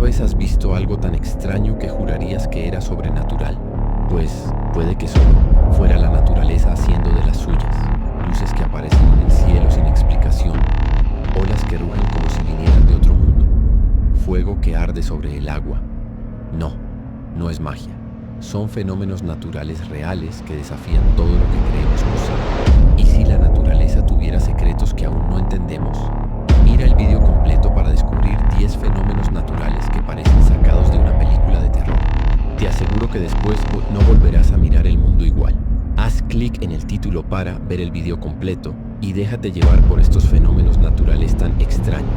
vez has visto algo tan extraño que jurarías que era sobrenatural? Pues puede que solo fuera la naturaleza haciendo de las suyas. Luces que aparecen en el cielo sin explicación. Olas que rugen como si vinieran de otro mundo. Fuego que arde sobre el agua. No, no es magia. Son fenómenos naturales reales que desafían todo lo que creemos posible. ¿Y si la naturaleza tuviera secretos que aún no entendemos? Mira el video completo para descubrir 10 fenómenos naturales que parecen sacados de una película de terror. Te aseguro que después no volverás a mirar el mundo igual. Haz clic en el título para ver el video completo y déjate llevar por estos fenómenos naturales tan extraños.